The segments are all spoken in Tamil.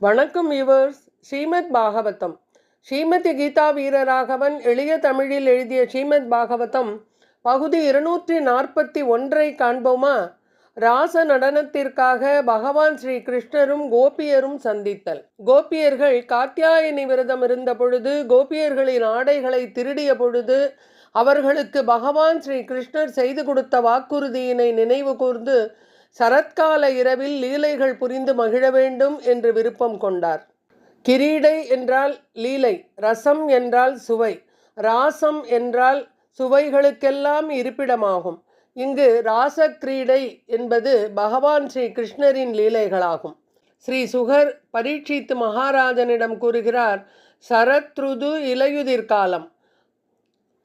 வணக்கம் வியூவர்ஸ். ஸ்ரீமத் பாகவதம். ஸ்ரீமதி கீதா வீரராகவன் எளிய தமிழில் எழுதிய ஸ்ரீமத் பாகவதம் பகுதி 241 காண்போமா? ராச நடனத்திற்காக பகவான் ஸ்ரீ கிருஷ்ணரும் கோபியரும் சந்தித்தல். கோபியர்கள் காத்யாயனி விரதம் இருந்த பொழுது, கோபியர்களின் ஆடைகளை திருடிய பொழுது, அவர்களுக்கு பகவான் ஸ்ரீ கிருஷ்ணர் செய்து கொடுத்த வாக்குறுதியினை நினைவு கூர்ந்து சரத்கால இரவில் லீலைகள் புரிந்து மகிழ வேண்டும் என்று விருப்பம் கொண்டார். கிரீடை என்றால் லீலை, ரசம் என்றால் சுவை, ராசம் என்றால் சுவைகளுக்கெல்லாம் இருப்பிடமாகும். இங்கு ராச கிரீடை என்பது பகவான் ஸ்ரீ கிருஷ்ணரின் லீலைகளாகும். ஸ்ரீ சுகர் பரீட்சித்து மகாராஜனிடம் கூறுகிறார், சரத்ருது இலையுதிர் காலம்.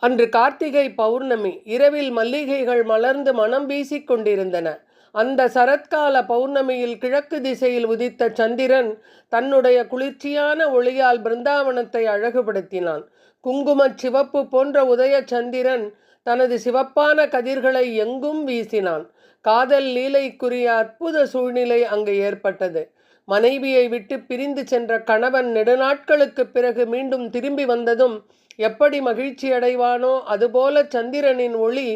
அன்று கார்த்திகை பௌர்ணமி. இரவில் மல்லிகைகள் மலர்ந்து மனம் வீசிக் கொண்டிருந்தன. அந்த சரத்கால பௌர்ணமியில் கிழக்கு திசையில் உதித்த சந்திரன் தன்னுடைய குளிர்ச்சியான ஒளியால் பிருந்தாவனத்தை அழகுபடுத்தினான். குங்குமச் சிவப்பு போன்ற உதய சந்திரன் தனது சிவப்பான கதிர்களை எங்கும் வீசினான். காதல் லீலைக்குரிய அற்புத சூழ்நிலை அங்கு ஏற்பட்டது. மனைவியை விட்டு பிரிந்து சென்ற கணவன் நெடுநாட்களுக்கு பிறகு மீண்டும் திரும்பி வந்ததும் எப்படி மகிழ்ச்சி அடைவானோ அதுபோல சந்திரனின் ஒளி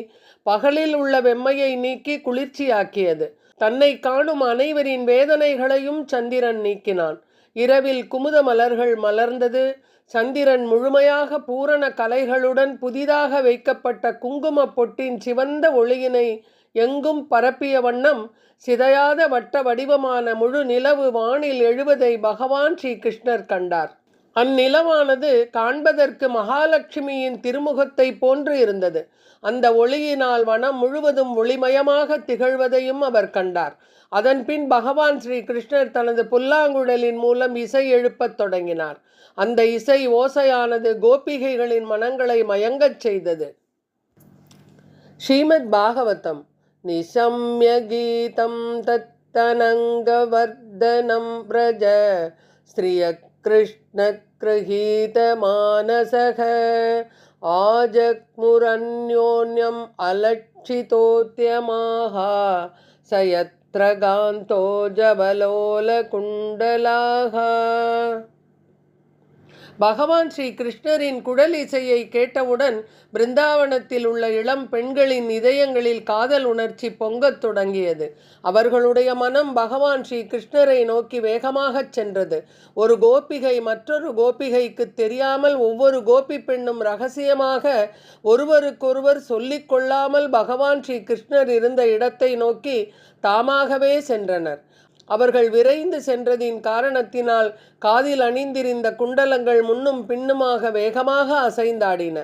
பகலில் உள்ள வெம்மையை நீக்கி குளிர்ச்சியாக்கியது. தன்னை காணும் அனைவரின் வேதனைகளையும் சந்திரன் நீக்கினான். இரவில் குமுத மலர்கள் மலர்ந்தது. சந்திரன் முழுமையாக பூரண கலைகளுடன் புதிதாக வைக்கப்பட்ட குங்கும பொட்டின் சிவந்த ஒளியினை எங்கும் பரப்பிய வண்ணம் சிதையாத வட்ட வடிவமான முழு நிலவு வானில் எழுவதை பகவான் ஸ்ரீ கிருஷ்ணர் கண்டார். அந்நிலவானது காண்பதற்கு மகாலட்சுமியின் திருமுகத்தை போன்று இருந்தது. அந்த ஒளியினால் வனம் முழுவதும் ஒளிமயமாக திகழ்வதையும் அவர் கண்டார். அதன்பின் பகவான் ஸ்ரீ கிருஷ்ணர் தனது புல்லாங்குழலின் மூலம் இசை எழுப்பத் தொடங்கினார். அந்த இசை ஓசையானது கோபிகைகளின் மனங்களை மயங்கச் செய்தது. ஸ்ரீமத் பாகவதம். நிசம்ய கீதம் தத்தனங்கவர்தனம் பிரஜ ஸ்ரீய கிருஷ்ண கிருஹீத மானசக ஆஜக்முரன்யோன்யம் அலட்சிதோத்யமாஹா சயத்ரகாந்தோ ஜபலோல குண்டலாஹா. பகவான் ஸ்ரீ கிருஷ்ணரின் குழல் இசையை கேட்டவுடன் பிருந்தாவனத்தில் உள்ள இளம் பெண்களின் இதயங்களில் காதல் உணர்ச்சி பொங்கத் தொடங்கியது. அவர்களுடைய மனம் பகவான் ஸ்ரீ கிருஷ்ணரை நோக்கி வேகமாகச் சென்றது. ஒரு கோபிகை மற்றொரு கோபிகைக்கு தெரியாமல் ஒவ்வொரு கோபி பெண்ணும் ரகசியமாக ஒருவருக்கொருவர் சொல்லிக் கொள்ளாமல் பகவான் ஸ்ரீ கிருஷ்ணர் இருந்த இடத்தை நோக்கி தாமாகவே சென்றனர். அவர்கள் விரைந்து சென்றதின் காரணத்தினால் காதில் அணிந்திருந்த குண்டலங்கள் முன்னும் பின்னுமாக வேகமாக அசைந்தாடின.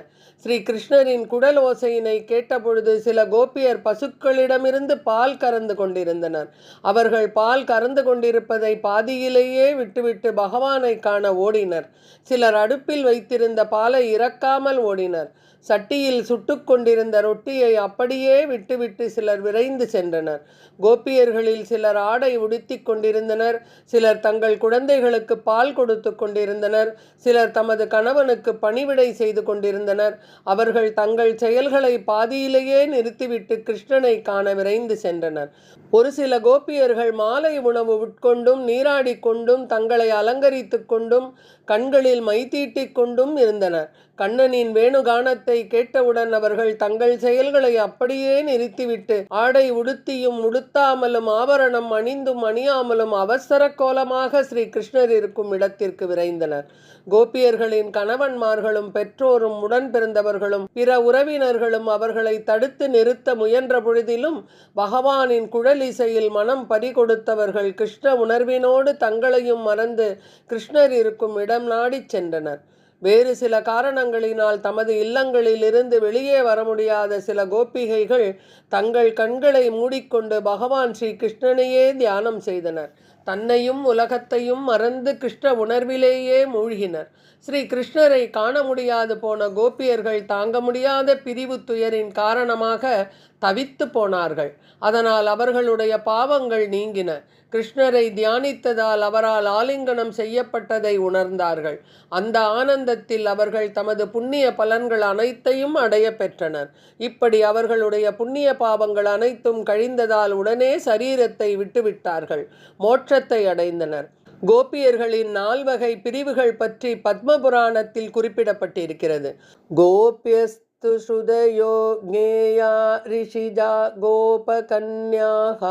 ஸ்ரீ கிருஷ்ணரின் குடல் ஓசையினை கேட்டபொழுது சில கோபியர் பசுக்களிடமிருந்து பால் கறந்து கொண்டிருந்தனர். அவர்கள் பால் கறந்து கொண்டிருப்பதை பாதியிலேயே விட்டுவிட்டு பகவானை காண ஓடினர். சிலர் அடுப்பில் வைத்திருந்த பாலை இறக்காமல் ஓடினர். சட்டியில் சுட்டு கொண்டிருந்த ரொட்டியை அப்படியே விட்டுவிட்டு சிலர் விரைந்து சென்றனர். கோபியர்களில் சிலர் ஆடை உடுத்தி கொண்டிருந்தனர். சிலர் தங்கள் குழந்தைகளுக்கு பால் கொடுத்து கொண்டிருந்தனர். சிலர் தமது கணவனுக்கு பணிவிடை செய்து கொண்டிருந்தனர். அவர்கள் தங்கள் செயல்களை பாதியிலேயே நிறுத்திவிட்டு கிருஷ்ணனை காண விரைந்து சென்றனர். ஒரு சில கோபியர்கள் மாலை உணவு உட்கொண்டும் நீராடி கொண்டும் தங்களை அலங்கரித்து கொண்டும் கண்களில் மை தீட்டிக் கொண்டும் இருந்தனர். கண்ணனின் வேணுகானத்தை கேட்டவுடன் அவர்கள் தங்கள் செயல்களை அப்படியே நிறுத்திவிட்டு ஆடை உடுத்தியும் உடுத்தாமலும் ஆபரணம் அணிந்தும் அணியாமலும் அவசர கோலமாக ஸ்ரீ கிருஷ்ணர் இருக்கும் இடத்திற்கு விரைந்தனர். கோபியர்களின் கணவன்மார்களும் பெற்றோரும் உடன் பிறந்தவர்களும் பிற உறவினர்களும் அவர்களை தடுத்து நிறுத்த முயன்ற பொழுதிலும் பகவானின் குழல் இசையில் மனம் பறிகொடுத்தவர்கள் கிருஷ்ண உணர்வினோடு தங்களையும் மறந்து கிருஷ்ணர் இருக்கும் இடம் நாடிச் சென்றனர். வேறு சில காரணங்களினால் தமது இல்லங்களில் இருந்து வெளியே வர முடியாத சில கோபிகைகள் தங்கள் கண்களை மூடிக்கொண்டு பகவான் ஸ்ரீ கிருஷ்ணனையே தியானம் செய்தனர். தன்னையும் உலகத்தையும் மறந்து கிருஷ்ண உணர்விலேயே மூழ்கினர். ஸ்ரீ கிருஷ்ணரை காண முடியாது போன கோபியர்கள் தாங்க முடியாத பிரிவு துயரின் காரணமாக தவித்து போனார்கள். அதனால் அவர்களுடைய பாவங்கள் நீங்கின. கிருஷ்ணரை தியானித்ததால் அவரால் ஆலிங்கனம் செய்யப்பட்டதை உணர்ந்தார்கள். அந்த ஆனந்தத்தில் அவர்கள் தமது புண்ணிய பலன்கள் அனைத்தையும் அடைய பெற்றனர். இப்படி அவர்களுடைய புண்ணிய பாவங்கள் அனைத்தும் கழிந்ததால் உடனே சரீரத்தை விட்டுவிட்டார்கள், மோட்சத்தை அடைந்தனர். கோபியர்களின் 4 வகை பிரிவுகள் பற்றி பத்ம புராணத்தில் குறிப்பிடப்பட்டிருக்கிறது. கோபியஸ்து ஸ்ருதயோ ஞேயா ரிஷிஜா கோபகன்யாஹ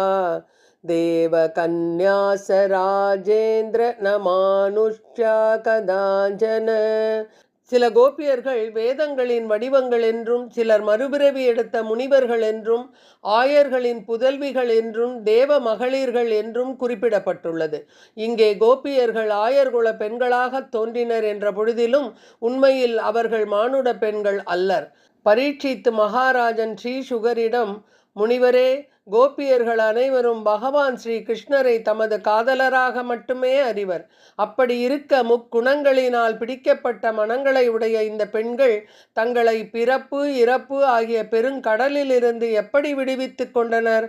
தேவகன்யாச ராஜேந்திர நமானுஷ்யா கதாஞ்சன. சில கோபியர்கள் வேதங்களின் வடிவங்கள் என்றும், சிலர் மறுபிறவி எடுத்த முனிவர்கள் என்றும், ஆயர்களின் புதல்விகள் என்றும், தேவ மகளிர்கள் என்றும் குறிப்பிடப்பட்டுள்ளது. இங்கே கோபியர்கள் ஆயர்குல பெண்களாக தோன்றினர் என்ற பொழுதிலும் உண்மையில் அவர்கள் மானுட பெண்கள் அல்லர். பரீட்சித்து மகாராஜன் ஸ்ரீ சுகரிடம், முனிவரே, கோபியர்கள் அனைவரும் பகவான் ஸ்ரீ கிருஷ்ணரை தமது காதலராக மட்டுமே அறிவர். அப்படி இருக்க முக்குணங்களினால் பிடிக்கப்பட்ட மனங்களை உடைய இந்த பெண்கள் தங்களை பிறப்பு இறப்பு ஆகிய பெருங்கடலிலிருந்து எப்படி விடுவித்து கொண்டனர்?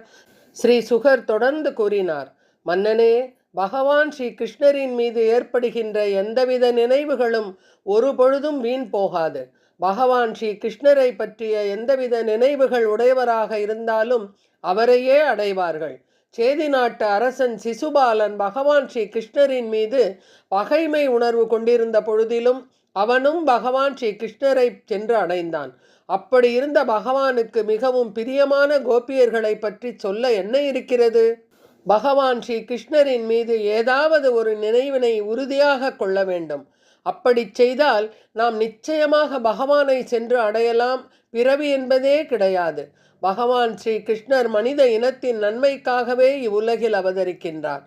ஸ்ரீ சுகர் தொடர்ந்து கூறினார், மன்னனே, பகவான் ஸ்ரீ கிருஷ்ணரின் மீது ஏற்படுகின்ற எந்தவித நினைவுகளும் ஒரு பொழுதும் வீண் போகாது. பகவான் ஸ்ரீ கிருஷ்ணரை பற்றிய எந்தவித நினைவுகள் உடையவராக இருந்தாலும் அவரையே அடைவார்கள். சேதி நாட்டு அரசன் சிசுபாலன் பகவான் ஸ்ரீ கிருஷ்ணரின் மீது பகைமை உணர்வு கொண்டிருந்த பொழுதிலும் அவனும் பகவான் ஸ்ரீ கிருஷ்ணரை சென்று அடைந்தான். அப்படி இருந்த பகவானுக்கு மிகவும் பிரியமான கோபியர்களை பற்றி சொல்ல என்ன இருக்கிறது? பகவான் ஸ்ரீ கிருஷ்ணரின் மீது ஏதாவது ஒரு நினைவினை உறுதியாக கொள்ள வேண்டும். அப்படி செய்தால் நாம் நிச்சயமாக பகவானை சென்று அடையலாம். பிறவி என்பதே கிடையாது. பகவான் ஸ்ரீ கிருஷ்ணர் மனித இனத்தின் நன்மைக்காகவே இவ்வுலகில் அவதரிக்கின்றார்.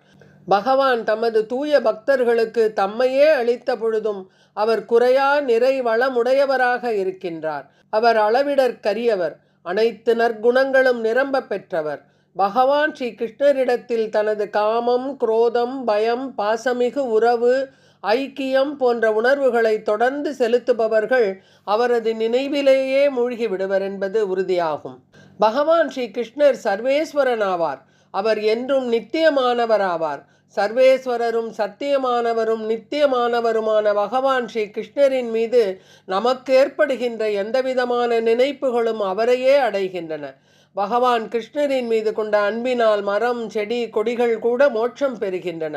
பகவான் தமது தூய பக்தர்களுக்கு தம்மையே அளித்த பொழுதும் அவர் குறையா நிறை வளமுடையவராக இருக்கின்றார். அவர் அளவிடற்கரியவர், அனைத்து நற்குணங்களும் நிரம்ப பெற்றவர். பகவான் ஸ்ரீ கிருஷ்ணரிடத்தில் தனது காமம், குரோதம், பயம், பாசமிகு உறவு, ஐக்கியம் போன்ற உணர்வுகளை தொடர்ந்து செலுத்துபவர்கள் அவரது நினைவிலேயே மூழ்கி விடுவர் என்பது உறுதியாகும். பகவான் ஸ்ரீ கிருஷ்ணர் சர்வேஸ்வரன் ஆவார். அவர் என்றும் நித்தியமானவராவார். சர்வேஸ்வரரும் சத்தியமானவரும் நித்தியமானவருமான பகவான் ஸ்ரீ கிருஷ்ணரின் மீது நமக்கு ஏற்படுகின்ற எந்தவிதமான நினைப்புகளும் அவரையே அடைகின்றன. பகவான் கிருஷ்ணரின் மீது கொண்ட அன்பினால் மரம், செடி, கொடிகள் கூட மோட்சம் பெறுகின்றன.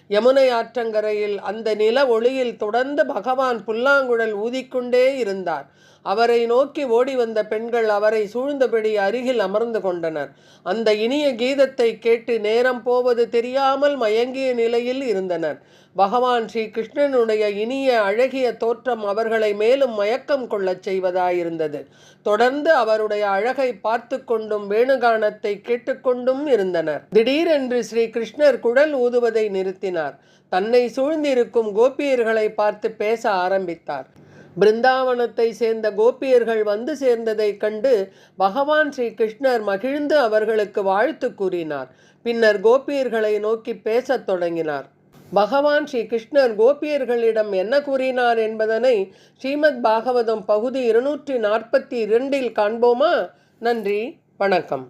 யமுனை ஆற்றங்கரையில் அந்த நில ஒளியில் தொடர்ந்து பகவான் புல்லாங்குழல் ஊதிக்கொண்டே இருந்தார். அவரை நோக்கி ஓடி வந்த பெண்கள் அவரை சூழ்ந்தபடி அருகில் அமர்ந்து கொண்டனர். அந்த இனிய கீதத்தை கேட்டு நேரம் போவது தெரியாமல் மயங்கிய நிலையில் இருந்தனர். பகவான் ஸ்ரீ கிருஷ்ணனுடைய இனிய அழகிய தோற்றம் அவர்களை மேலும் மயக்கம் கொள்ளச் செய்வதாயிருந்தது. தொடர்ந்து அவருடைய அழகை பார்த்து கொண்டும் வேணுகானத்தை கேட்டுக்கொண்டும் இருந்தனர். திடீரென்று ஸ்ரீ கிருஷ்ணர் குழல் ஊதுவதை நிறுத்தினார். தன்னை சூழ்ந்திருக்கும் கோபியர்களை பார்த்து பேச ஆரம்பித்தார். பிருந்தாவனத்தை சேர்ந்த கோபியர்கள் வந்து சேர்ந்ததை கண்டு பகவான் ஸ்ரீ கிருஷ்ணர் மகிழ்ந்து அவர்களுக்கு வாழ்த்து கூறினார். பின்னர் கோபியர்களை நோக்கி பேசத் தொடங்கினார். பகவான் ஸ்ரீ கிருஷ்ணர் கோபியர்களிடம் என்ன கூறினார் என்பதனை ஸ்ரீமத் பாகவதம் பகுதி 242 காண்போமா? நன்றி, வணக்கம்.